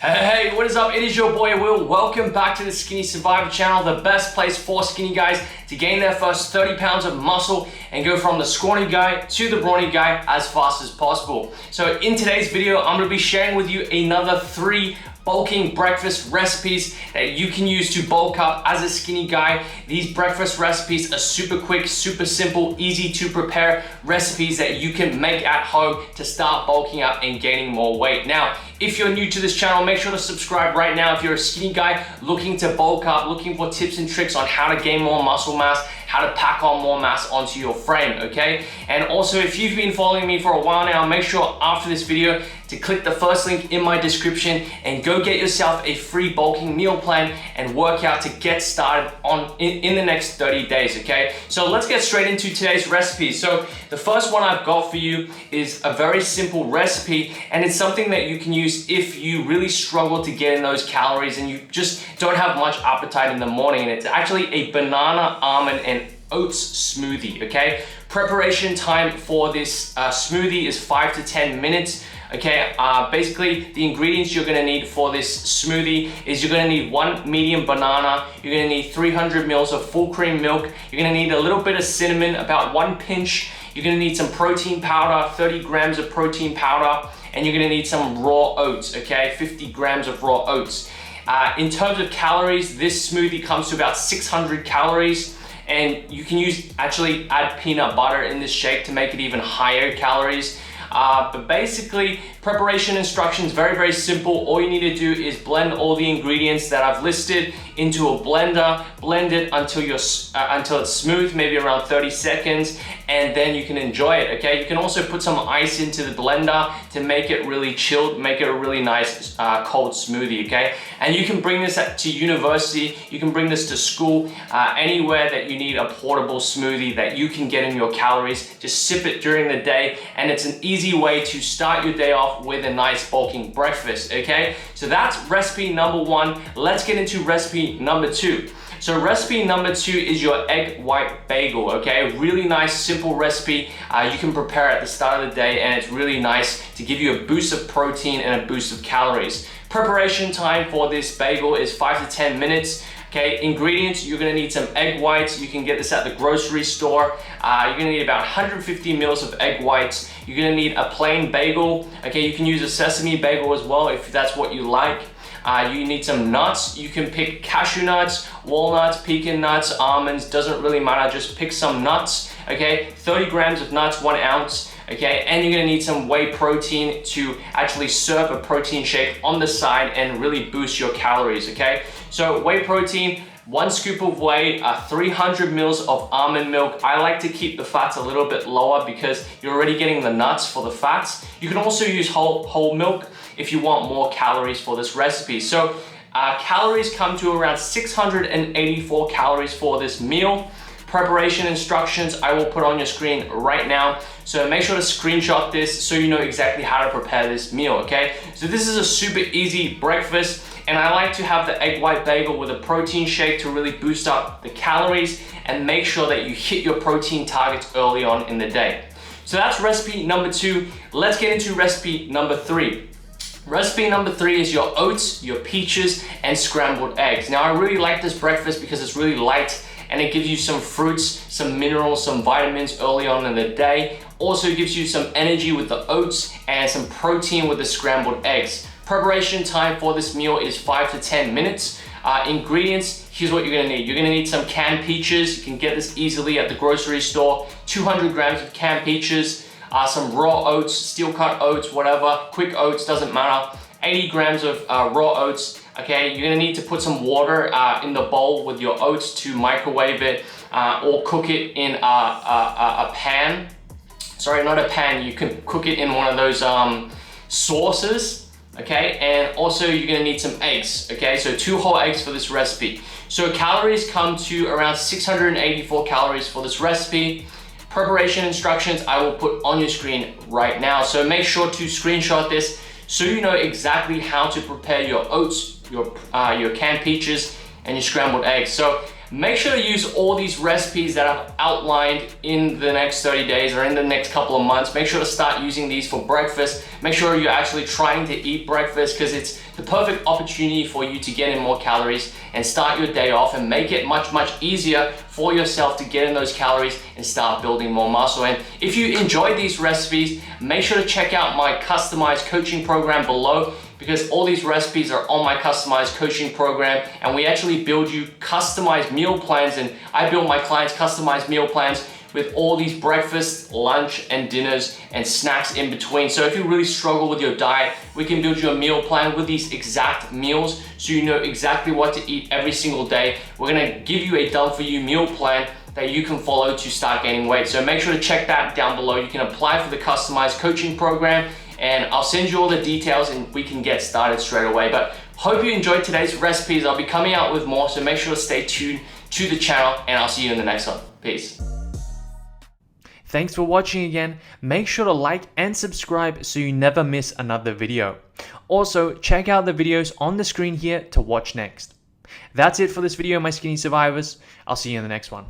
Hey, what is up? It is your boy Will. Welcome back to the Skinny Survivor channel, the best place for skinny guys to gain their first 30 pounds of muscle and go from the scrawny guy to the brawny guy as fast as possible. So in today's video, I'm going to be sharing with you another 3 bulking breakfast recipes that you can use to bulk up as a skinny guy. These breakfast recipes are super quick, super simple, easy to prepare recipes that you can make at home to start bulking up and gaining more weight. Now, if you're new to this channel, make sure to subscribe right now. If you're a skinny guy looking to bulk up, looking for tips and tricks on how to gain more muscle mass, how to pack on more mass onto your frame, okay? And also, if you've been following me for a while now, make sure after this video to click the first link in my description and go get yourself a free bulking meal plan and workout to get started in the next 30 days, okay? So let's get straight into today's recipe. So the first one I've got for you is a very simple recipe, and it's something that you can use if you really struggle to get in those calories and you just don't have much appetite in the morning. And it's actually a banana, almond, and oats smoothie, okay? Preparation time for this smoothie is 5 to 10 minutes. Okay, basically the ingredients you're gonna need for this smoothie is you're gonna need 1 medium banana, you're gonna need 300 mils of full cream milk, you're gonna need a little bit of cinnamon, about 1 pinch, you're gonna need some protein powder, 30 grams of protein powder, and you're gonna need some raw oats, okay, 50 grams of raw oats. In terms of calories, this smoothie comes to about 600 calories, and you can actually add peanut butter in this shake to make it even higher calories. But basically, preparation instructions, very simple. All you need to do is blend all the ingredients that I've listed into a blender, blend it until it's smooth, maybe around 30 seconds, and then you can enjoy it, okay? You can also put some ice into the blender to make it really chilled, make it a really nice cold smoothie, okay? And you can bring this to university, you can bring this to school, anywhere that you need a portable smoothie that you can get in your calories. Just sip it during the day, and it's an easy way to start your day off with a nice bulking breakfast, okay? So that's recipe number 1. Let's get into recipe number 2. So recipe number 2 is your egg white bagel, okay? Really nice, simple recipe. You can prepare at the start of the day, and it's really nice to give you a boost of protein and a boost of calories. Preparation time for this bagel is 5 to 10 minutes. Okay, ingredients, you're gonna need some egg whites. You can get this at the grocery store. You're gonna need about 150 mils of egg whites. You're gonna need a plain bagel. Okay, you can use a sesame bagel as well if that's what you like. You need some nuts. You can pick cashew nuts, walnuts, pecan nuts, almonds, doesn't really matter, just pick some nuts, okay? 30 grams of nuts, 1 ounce, okay? And you're gonna need some whey protein to actually serve a protein shake on the side and really boost your calories, okay? So whey protein, 1 scoop of whey, 300 mils of almond milk. I like to keep the fats a little bit lower because you're already getting the nuts for the fats. You can also use whole milk if you want more calories for this recipe. So calories come to around 684 calories for this meal. Preparation instructions I will put on your screen right now. So make sure to screenshot this so you know exactly how to prepare this meal, okay? So this is a super easy breakfast, and I like to have the egg white bagel with a protein shake to really boost up the calories and make sure that you hit your protein targets early on in the day. So that's recipe number 2. Let's get into recipe number 3. Recipe number 3 is your oats, your peaches, and scrambled eggs. Now I really like this breakfast because it's really light and it gives you some fruits, some minerals, some vitamins early on in the day. Also gives you some energy with the oats and some protein with the scrambled eggs. Preparation time for this meal is 5 to 10 minutes. Ingredients, here's what you're gonna need. You're gonna need some canned peaches. You can get this easily at the grocery store. 200 grams of canned peaches, some raw oats, steel cut oats, whatever, quick oats, doesn't matter. 80 grams of raw oats. Okay, you're gonna need to put some water in the bowl with your oats to microwave it or cook it in a pan. Sorry, not a pan, you can cook it in one of those sauces. Okay, and also you're gonna need some eggs, okay? So 2 whole eggs for this recipe. So calories come to around 684 calories for this recipe. Preparation instructions I will put on your screen right now. So make sure to screenshot this so you know exactly how to prepare your oats, your canned peaches, and your scrambled eggs. So make sure to use all these recipes that I've outlined in the next 30 days or in the next couple of months. Make sure to start using these for breakfast. Make sure you're actually trying to eat breakfast, because it's the perfect opportunity for you to get in more calories and start your day off and make it much, much easier for yourself to get in those calories and start building more muscle. And if you enjoy these recipes, make sure to check out my customized coaching program below, because all these recipes are on my customized coaching program, and we actually build you customized meal plans, and I build my clients customized meal plans with all these breakfast, lunch, and dinners and snacks in between. So if you really struggle with your diet, we can build you a meal plan with these exact meals so you know exactly what to eat every single day. We're gonna give you a done for you meal plan that you can follow to start gaining weight. So make sure to check that down below. You can apply for the customized coaching program, and I'll send you all the details and we can get started straight away. But hope you enjoyed today's recipes. I'll be coming out with more, so make sure to stay tuned to the channel, and I'll see you in the next one. Peace. Thanks for watching again. Make sure to like and subscribe so you never miss another video. Also, check out the videos on the screen here to watch next. That's it for this video, my skinny survivors. I'll see you in the next one.